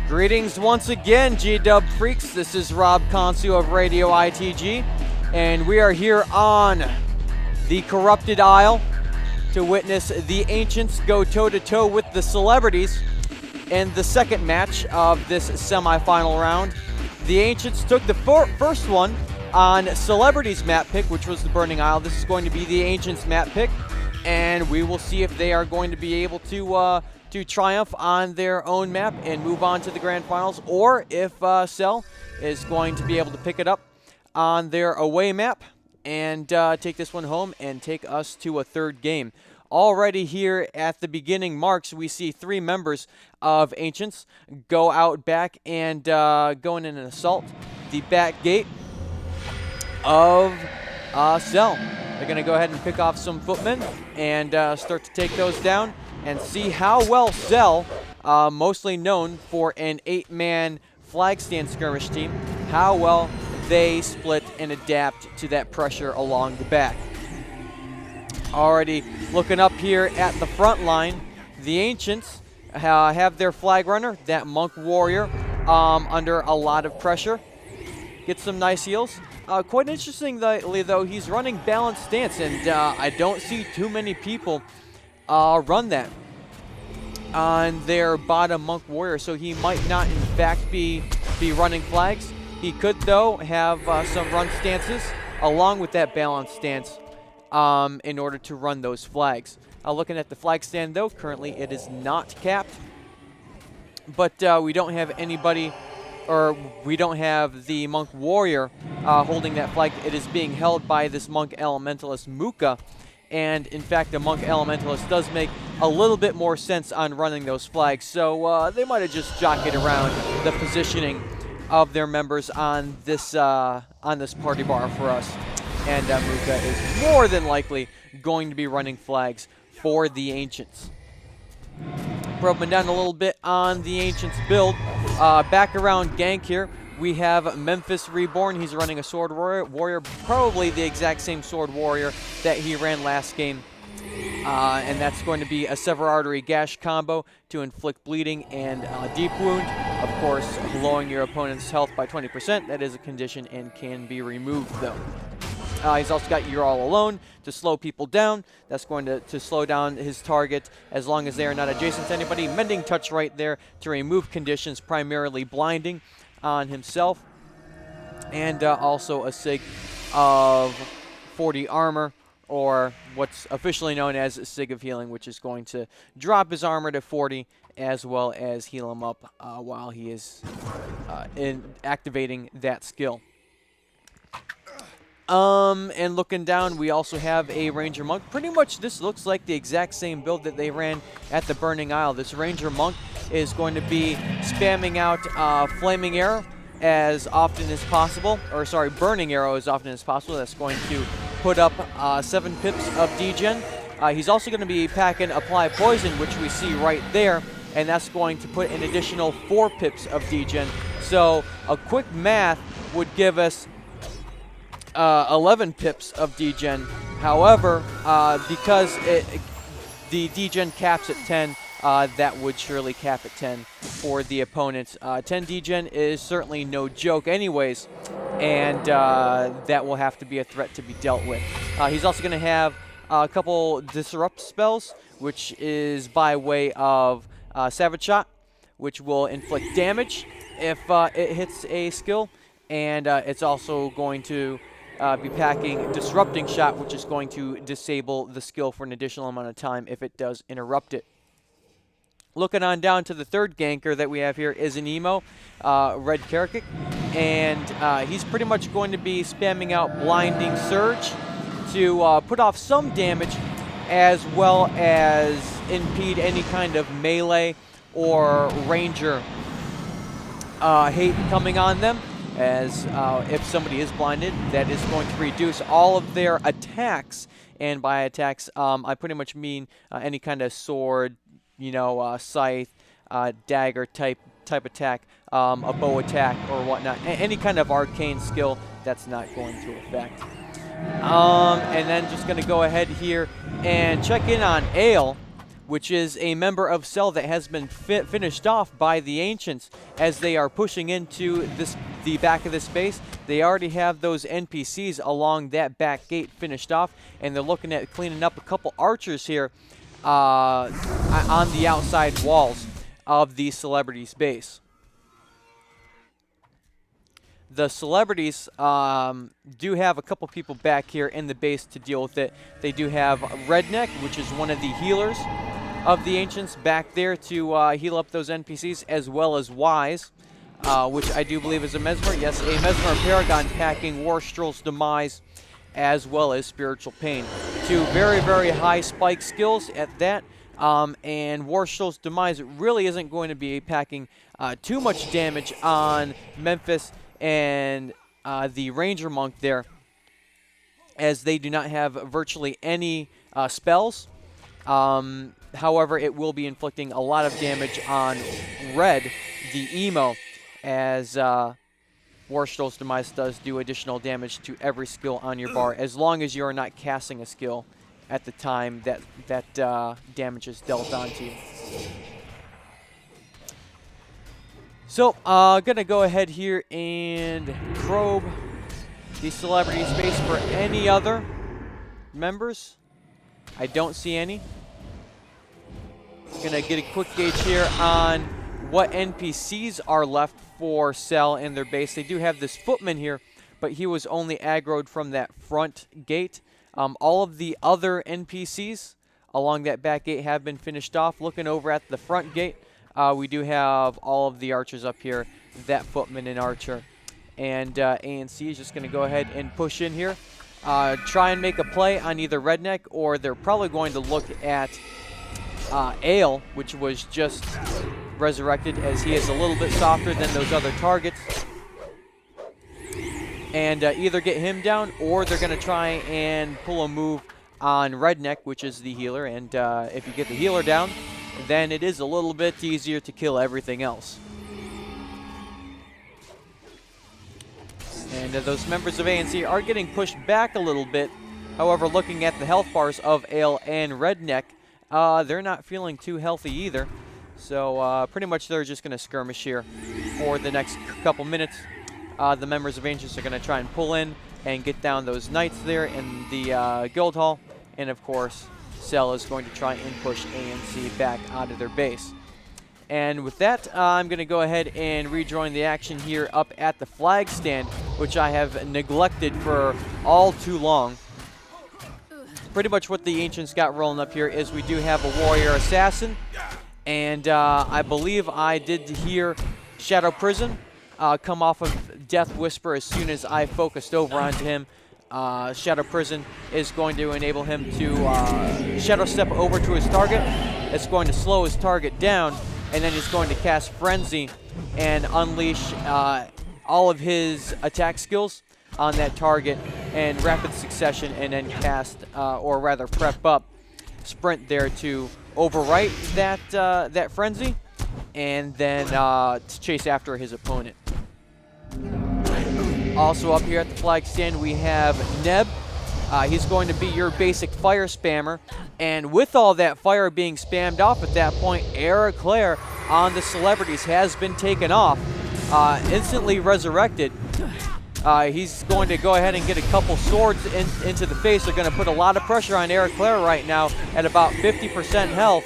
Greetings once again, G-Dub freaks. This is Rob Consu of Radio ITG, and we are here on the Corrupted Isle to witness the Ancients go toe-to-toe with the Celebrities in the second match of this semifinal round. The Ancients took the first one on Celebrities map pick, which was the Burning Isle. This is going to be the Ancients map pick, and we will see if they are going to be able to triumph on their own map and move on to the grand finals, or if Cell is going to be able to pick it up on their away map and take this one home and take us to a third game. Already here at the beginning marks, we see 3 members of Ancients go out back and go in an assault the back gate of Cell. They're going to go ahead and pick off some footmen and start to take those down and see how well Cell, mostly known for an 8-man flag stand skirmish team, how well they split and adapt to that pressure along the back. Already looking up here at the front line, the Ancients have their flag runner, that monk warrior, under a lot of pressure. Get some nice heals. Quite interestingly, though, he's running balanced stance, and I don't see too many people run that on their bottom monk warrior, so he might not in fact be running flags. He could, though, have some run stances along with that balanced stance in order to run those flags. Looking at the flag stand, though, currently it is not capped, but we don't have anybody, or we don't have the monk warrior holding that flag. It is being held by this monk elementalist Muka, and in fact the monk elementalist does make a little bit more sense on running those flags, so they might have just jockeyed around the positioning of their members on this party bar for us. And Muka is more than likely going to be running flags for the Ancients. Probing down a little bit on the Ancients build. Back around gank here, we have Memphis Reborn. He's running a sword warrior, probably the exact same sword warrior that he ran last game. And that's going to be a Sever Artery Gash combo to inflict bleeding and deep wound. Of course, lowering your opponent's health by 20%. That is a condition and can be removed, though. He's also got You're All Alone to slow people down. That's going to slow down his target as long as they are not adjacent to anybody. Mending Touch right there to remove conditions, primarily blinding on himself. And also a sig of 40 armor, or what's officially known as Sig of Healing, which is going to drop his armor to 40 as well as heal him up while he is activating that skill. And looking down, we also have a Ranger Monk. Pretty much this looks like the exact same build that they ran at the Burning Isle. This Ranger Monk is going to be spamming out Flaming Arrow as often as possible, or sorry, Burning Arrow as often as possible. That's going to put up 7 pips of degen. He's also going to be packing Apply Poison, which we see right there, and that's going to put an additional 4 pips of degen. So a quick math would give us 11 pips of degen. However, because the degen caps at 10, that would surely cap at 10 for the opponents. 10 degen is certainly no joke anyways, and that will have to be a threat to be dealt with. He's also going to have a couple Disrupt spells, which is by way of Savage Shot, which will inflict damage if it hits a skill, and it's also going to be packing Disrupting Shot, which is going to disable the skill for an additional amount of time if it does interrupt it. Looking on down to the third ganker that we have here is an emo, Red Karakik, and he's pretty much going to be spamming out Blinding Surge to put off some damage as well as impede any kind of melee or ranger hate coming on them, as if somebody is blinded, that is going to reduce all of their attacks. And by attacks, I pretty much mean any kind of sword, you know, scythe, dagger type attack, a bow attack or whatnot. Any kind of arcane skill, that's not going to affect. And then just going to go ahead here and check in on Ale. which is a member of Cell that has been finished off by the Ancients as they are pushing into the back of this base. They already have those NPCs along that back gate finished off, and they're looking at cleaning up a couple archers here on the outside walls of the Celebrities base. The Celebrities do have a couple people back here in the base to deal with it. They do have Redneck, which is one of the healers of the Ancients, back there to heal up those NPCs, as well as Wise, which I do believe is a Mesmer. Yes, a Mesmer Paragon packing Warstrel's Demise, as well as Spiritual Pain. Two very, very high spike skills at that. And Warstrel's Demise really isn't going to be packing too much damage on Memphis and the Ranger Monk there, as they do not have virtually any spells. However, it will be inflicting a lot of damage on Red, the Emo, as Warstrel's Demise does do additional damage to every skill on your bar, as long as you are not casting a skill at the time that damage is dealt onto you. So, gonna go ahead here and probe the Celebrity space for any other members. I don't see any. Gonna get a quick gauge here on what NPCs are left for Cell in their base. They do have this footman here, but he was only aggroed from that front gate. All of the other NPCs along that back gate have been finished off. Looking over at the front gate, we do have all of the archers up here, that footman and archer. And aNc is just going to go ahead and push in here. Try and make a play on either Redneck, or they're probably going to look at Ale, which was just resurrected, as he is a little bit softer than those other targets. And either get him down, or they're going to try and pull a move on Redneck, which is the healer. And if you get the healer down, then it is a little bit easier to kill everything else. And those members of aNc are getting pushed back a little bit. However, looking at the health bars of Ale and Redneck, they're not feeling too healthy either. So pretty much they're just going to skirmish here for the next couple minutes. The members of Ancients are going to try and pull in and get down those knights there in the guild hall. And of course, Cell is going to try and push aNc back out of their base. And with that, I'm going to go ahead and rejoin the action here up at the flag stand, which I have neglected for all too long. Pretty much what the Ancients got rolling up here is we do have a warrior assassin. And I believe I did hear Shadow Prison come off of Death Whisper as soon as I focused over onto him. Shadow Prison is going to enable him to Shadow Step over to his target. It's going to slow his target down, and then he's going to cast Frenzy and unleash all of his attack skills on that target in rapid succession, and then cast, or rather prep up, Sprint there to overwrite that Frenzy, and then to chase after his opponent. Also up here at the flag stand, we have Neb. He's going to be your basic fire spammer. And with all that fire being spammed off at that point, Eric Claire on the Celebrities has been taken off. Instantly resurrected. He's going to go ahead and get a couple swords into the face. They're going to put a lot of pressure on Eric Claire right now at about 50% health.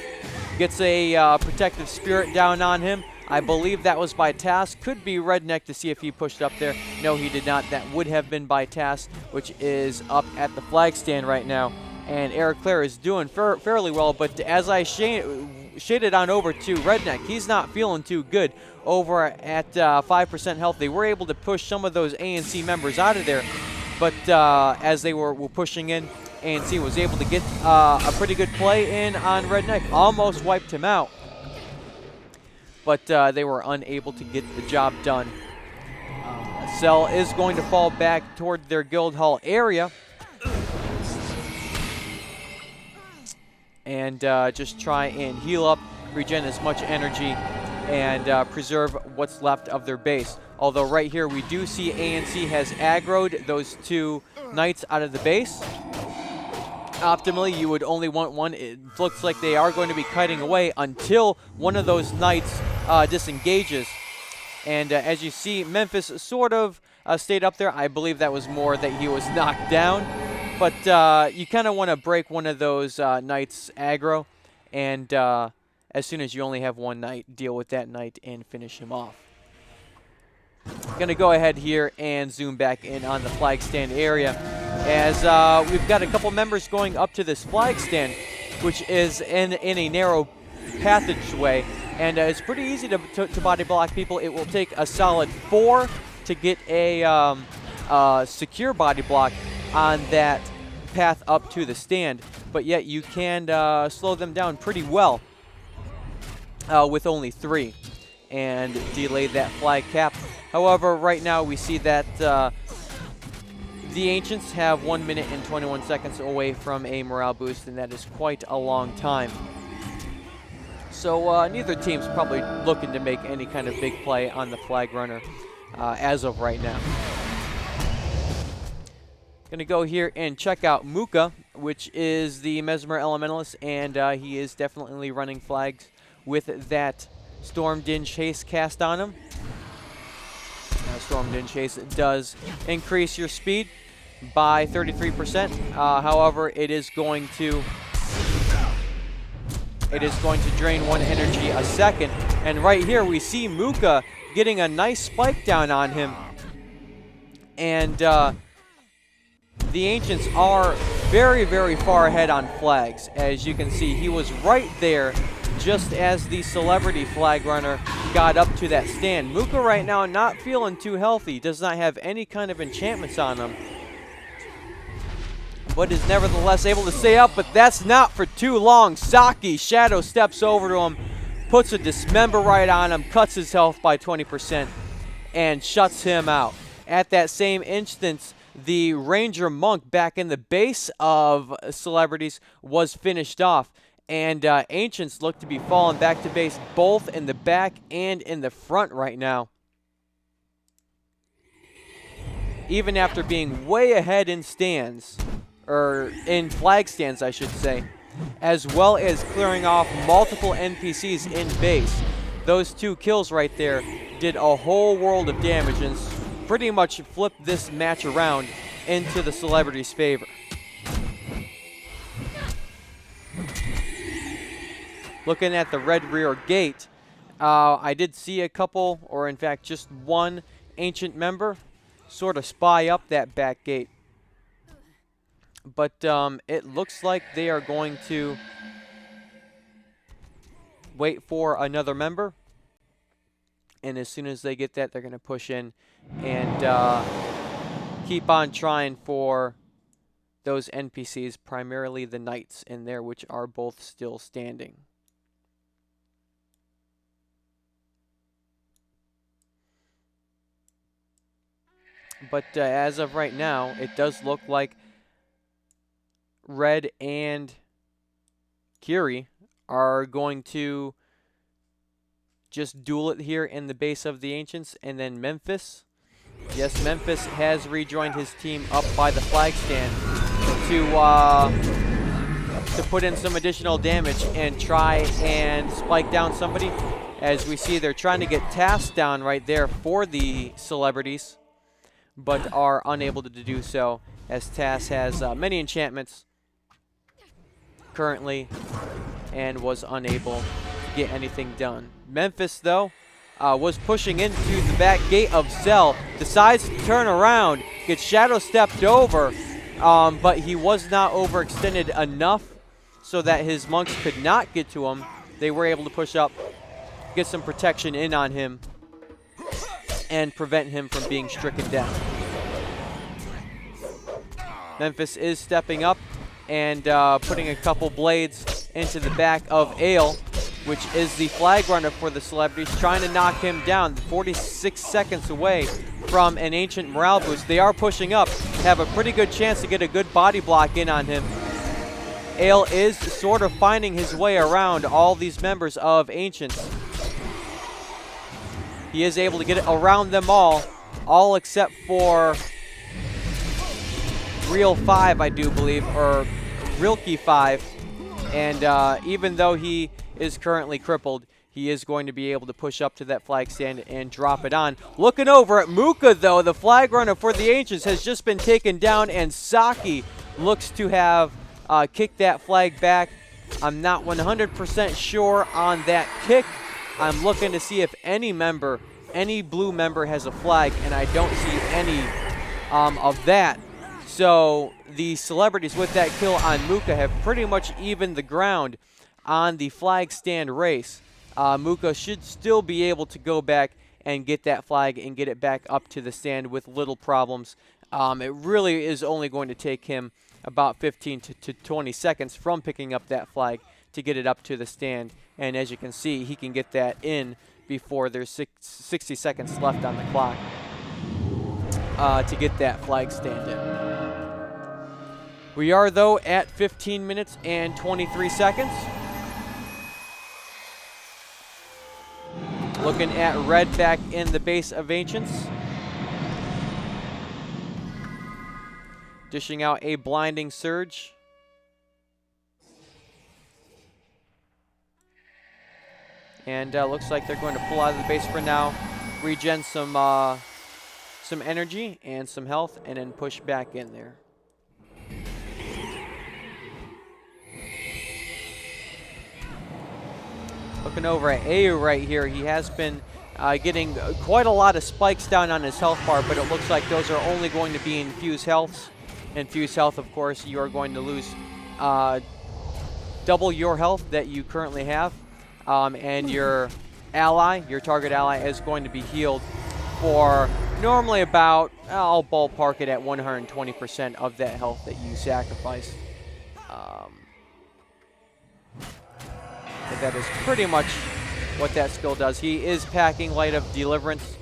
Gets a protective spirit down on him. I believe that was by task. Could be Redneck to see if he pushed up there. No, he did not. That would have been by task, which is up at the flag stand right now. And Eric Claire is doing fairly well, but as I shaded on over to Redneck, he's not feeling too good. Over at 5% health, they were able to push some of those aNc members out of there, but as they were pushing in, aNc was able to get a pretty good play in on Redneck. Almost wiped him out, but they were unable to get the job done. Cell is going to fall back toward their guild hall area and just try and heal up, regen as much energy, and preserve what's left of their base. Although right here we do see aNc has aggroed those two knights out of the base. Optimally, you would only want one. It looks like they are going to be kiting away until one of those knights disengages. And as you see, Memphis sort of stayed up there. I believe that was more that he was knocked down. But you kind of want to break one of those knights' aggro. And as soon as you only have one knight, deal with that knight and finish him off. Going to go ahead here and zoom back in on the flag stand area, as we've got a couple members going up to this flag stand, which is in a narrow passageway, and it's pretty easy to body block people. It will take a solid 4 to get a secure body block on that path up to the stand, but yet you can slow them down pretty well with only 3 and delay that flag cap. However, right now we see that the Ancients have 1 minute and 21 seconds away from a morale boost, and that is quite a long time. So neither team's probably looking to make any kind of big play on the flag runner as of right now. Gonna go here and check out Muka, which is the Mesmer Elementalist, and he is definitely running flags with that Storm Din Chase cast on him. Storm Din Chase does increase your speed by 33%. However, it is going to drain 1 energy a second. And right here we see Muka getting a nice spike down on him. And the Ancients are very, very far ahead on flags. As you can see, he was right there just as the Celebrity flag runner got up to that stand. Muka right now not feeling too healthy, does not have any kind of enchantments on him, but is nevertheless able to stay up, but that's not for too long. Saki Shadow steps over to him, puts a Dismember right on him, cuts his health by 20%, and shuts him out. At that same instance, the Ranger Monk back in the base of Celebrities was finished off. And Ancients look to be falling back to base both in the back and in the front right now. Even after being way ahead in stands, or in flag stands I should say, as well as clearing off multiple NPCs in base. Those 2 kills right there did a whole world of damage and pretty much flipped this match around into the Celebrities' favor. Looking at the red rear gate, I did see a couple, or in fact just one Ancient member sort of spy up that back gate. But it looks like they are going to wait for another member. And as soon as they get that, they're going to push in and keep on trying for those NPCs, primarily the Knights in there, which are both still standing. But as of right now, it does look like Red and Kiri are going to just duel it here in the base of the Ancients. And then Memphis. Yes, Memphis has rejoined his team up by the flag stand to put in some additional damage and try and spike down somebody. As we see, they're trying to get Tass down right there for the Celebrities, but are unable to do so, as Tass has many enchantments currently and was unable to get anything done. Memphis, though, was pushing into the back gate of Cell, decides to turn around, gets Shadow stepped over, but he was not overextended enough so that his monks could not get to him. They were able to push up, get some protection in on him, and prevent him from being stricken down. Memphis is stepping up and putting a couple blades into the back of Ale, which is the flag runner for the Celebrities, trying to knock him down. 46 seconds away from an Ancient morale boost. They are pushing up, have a pretty good chance to get a good body block in on him. Ale is sort of finding his way around all these members of Ancients. He is able to get it around them all except for Real 5, I do believe, or Rilke 5. And even though he is currently crippled, he is going to be able to push up to that flag stand and drop it on. Looking over at Muka, though, the flag runner for the Ancients has just been taken down, and Saki looks to have kicked that flag back. I'm not 100% sure on that kick. I'm looking to see if any blue member has a flag, and I don't see any of that. So the Celebrities with that kill on Muka have pretty much evened the ground on the flag stand race. Muka should still be able to go back and get that flag and get it back up to the stand with little problems. It really is only going to take him about 15 to 20 seconds from picking up that flag to get it up to the stand. And as you can see, he can get that in before there's 60 seconds left on the clock to get that flag stand in. We are, though, at 15 minutes and 23 seconds. Looking at red back in the base of Ancients. Dishing out a blinding surge. And looks like they're going to pull out of the base for now, regen some energy and some health, and then push back in there. Looking over at AU right here, he has been getting quite a lot of spikes down on his health bar, but it looks like those are only going to be infused healths. Infused health, of course, you are going to lose double your health that you currently have, and your target ally, is going to be healed for normally about, I'll ballpark it at 120% of that health that you sacrifice. But that is pretty much what that skill does. He is packing Light of Deliverance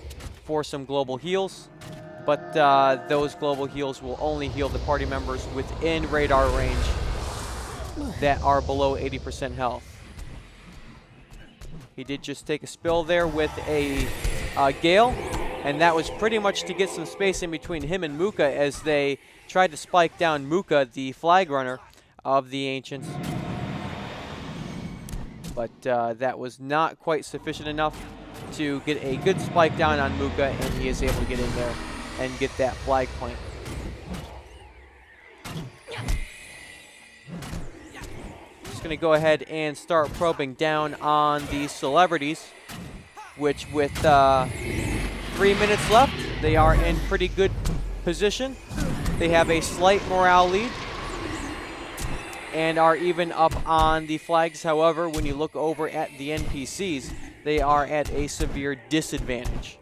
for some global heals, but those global heals will only heal the party members within radar range that are below 80% health. He did just take a spill there with a Gale, and that was pretty much to get some space in between him and Muka as they tried to spike down Muka, the flag runner of the Ancients. But that was not quite sufficient enough to get a good spike down on Muka, and he is able to get in there and get that flag point. Just going to go ahead and start probing down on the Celebrities, which with 3 minutes left, they are in pretty good position. They have a slight morale lead and are even up on the flags. However, when you look over at the NPCs, they are at a severe disadvantage.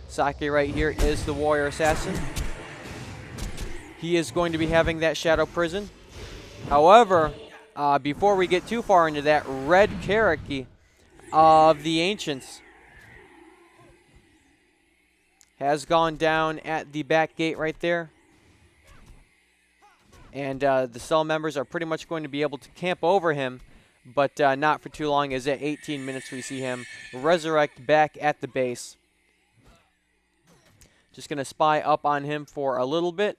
Saki right here is the Warrior Assassin. He is going to be having that Shadow Prison. However, before we get too far into that, red Karaki of the Ancients has gone down at the back gate right there. And the cell members are pretty much going to be able to camp over him, but not for too long, as at 18 minutes we see him resurrect back at the base. Just going to spy up on him for a little bit.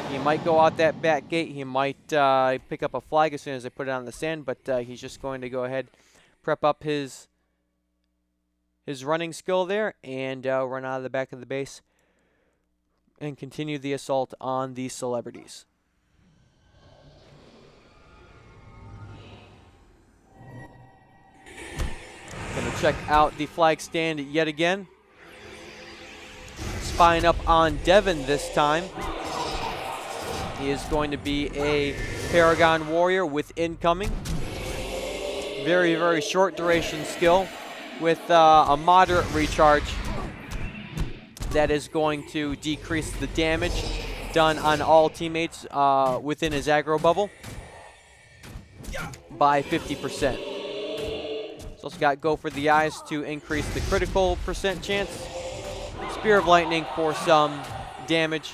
He might go out that back gate. He might pick up a flag as soon as I put it on the stand, but he's just going to go ahead, prep up his running skill there, and run out of the back of the base and continue the assault on the Celebrities. Going to check out the flag stand yet again. Spying up on Devin this time. He is going to be a Paragon Warrior with incoming. Very, very short duration skill with a moderate recharge that is going to decrease the damage done on all teammates within his aggro bubble by 50%. He's also got Go for the Eyes to increase the critical percent chance. Spear of Lightning for some damage.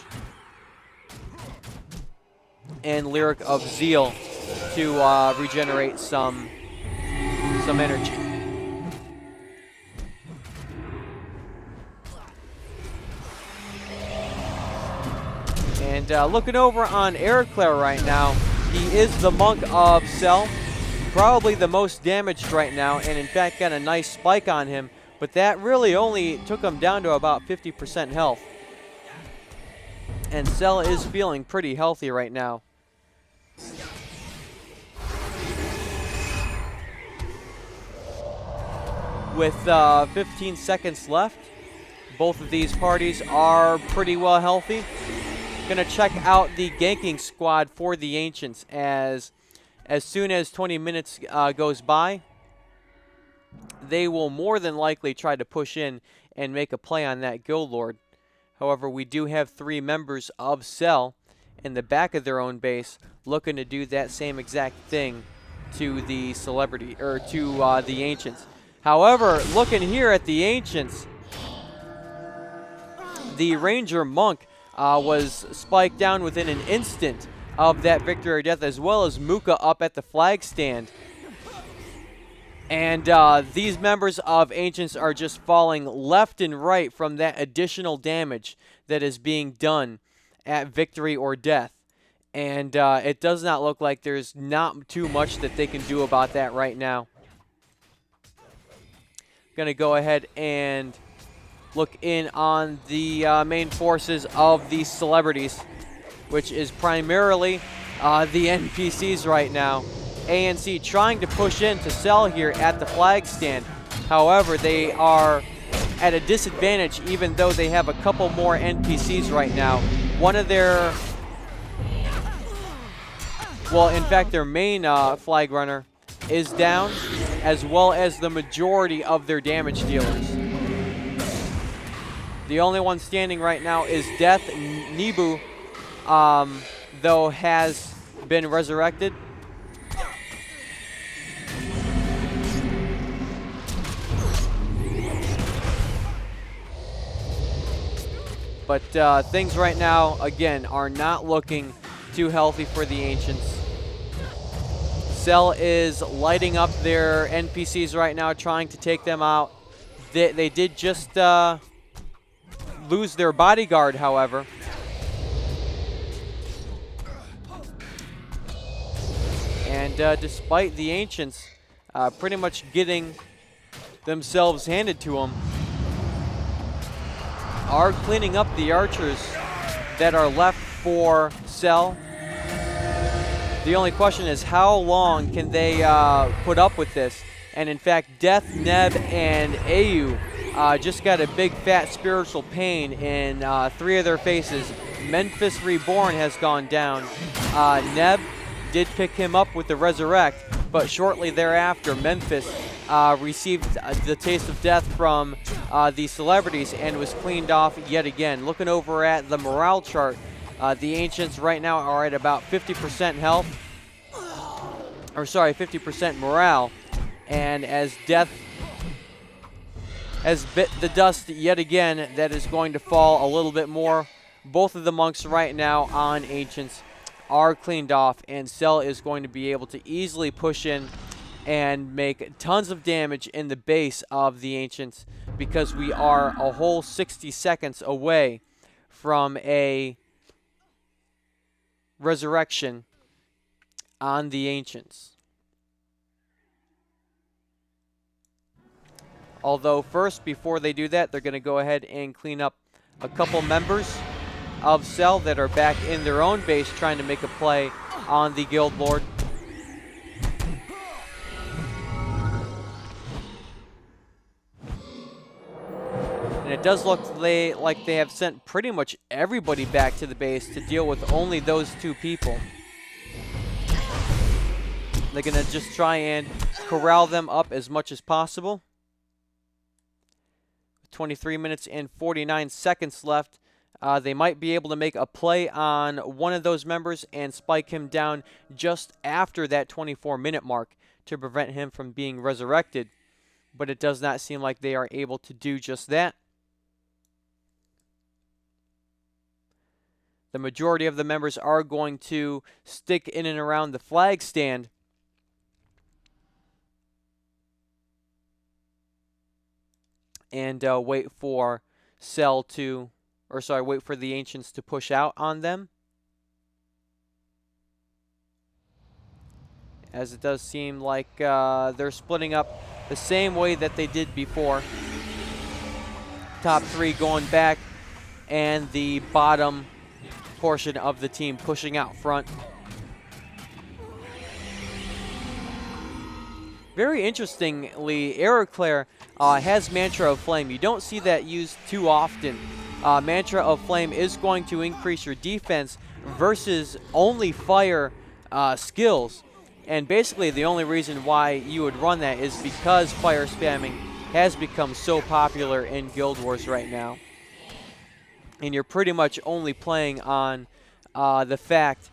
And Lyric of Zeal to regenerate some energy. And looking over on Airclair right now, he is the monk of Cell. Probably the most damaged right now, and in fact got a nice spike on him. But that really only took him down to about 50% health. And Cell is feeling pretty healthy right now. With 15 seconds left, both of these parties are pretty well healthy. Gonna check out the ganking squad for the Ancients as soon as 20 minutes goes by, they will more than likely try to push in and make a play on that Guild Lord. However, we do have 3 members of Cell in the back of their own base looking to do that same exact thing to the Celebrity, or to the Ancients. However, looking here at the Ancients, the Ranger Monk was spiked down within an instant of that victory or death, as well as Muka up at the flag stand. And these members of Ancients are just falling left and right from that additional damage that is being done at victory or death. And it does not look like there's not too much that they can do about that right now. Going to go ahead and look in on the main forces of the Celebrities, which is primarily the NPCs right now. aNc trying to push in to Cell here at the flag stand. However, they are at a disadvantage even though they have a couple more NPCs right now. One of their, well, in fact, their main flag runner is down, as well as the majority of their damage dealers. The only one standing right now is Death. Nibu, though, has been resurrected. But things right now, again, are not looking too healthy for the Ancients. Cell is lighting up their NPCs right now, trying to take them out. They did just lose their bodyguard, however. And despite the Ancients pretty much getting themselves handed to them, are cleaning up the archers that are left for Cell. The only question is, how long can they put up with this? And in fact, Death, Neb, and Au just got a big fat spiritual pain in 3 of their faces. Memphis Reborn has gone down. Neb did pick him up with the Resurrect, but shortly thereafter, Memphis received the taste of death from the Celebrities and was cleaned off yet again. Looking over at the morale chart, the Ancients right now are at about 50% health, or sorry, 50% morale. And as Death has bit the dust yet again, that is going to fall a little bit more. Both of the monks right now on Ancients are cleaned off, and Cell is going to be able to easily push in and make tons of damage in the base of the Ancients, because we are a whole 60 seconds away from a resurrection on the Ancients. Although first, before they do that, they're going to go ahead and clean up a couple members of Cell that are back in their own base trying to make a play on the Guild Lord. And it does look like they have sent pretty much everybody back to the base to deal with only those 2 people. They're going to just try and corral them up as much as possible. 23 minutes and 49 seconds left. They might be able to make a play on one of those members and spike him down just after that 24-minute mark to prevent him from being resurrected. But it does not seem like they are able to do just that. The majority of the members are going to stick in and around the flag stand. And wait for Cell to, or sorry, wait for the Ancients to push out on them. as it does seem like they're splitting up the same way that they did before. Top 3 going back, and the bottom portion of the team pushing out front. Very interestingly, Aeroclair has Mantra of Flame. You don't see that used too often. Mantra of Flame is going to increase your defense versus only fire skills. And basically the only reason why you would run that is because fire spamming has become so popular in Guild Wars right now. And you're pretty much only playing on the fact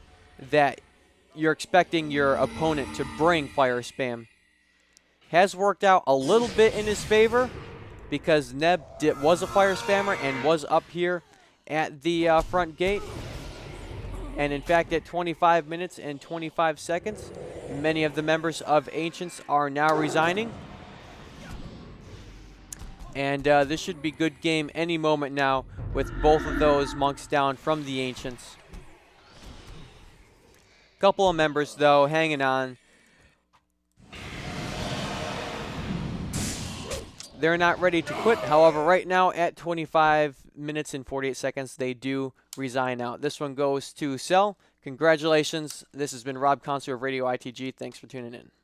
that you're expecting your opponent to bring fire spam. Has worked out a little bit in his favor because Neb was a fire spammer and was up here at the front gate. And in fact, at 25 minutes and 25 seconds, many of the members of Ancients are now resigning. And this should be good game any moment now with both of those monks down from the Ancients. Couple of members, though, hanging on. They're not ready to quit. However, right now at 25 minutes and 48 seconds, they do resign out. This one goes to Cell. Congratulations. This has been Rob Consu of Radio ITG. Thanks for tuning in.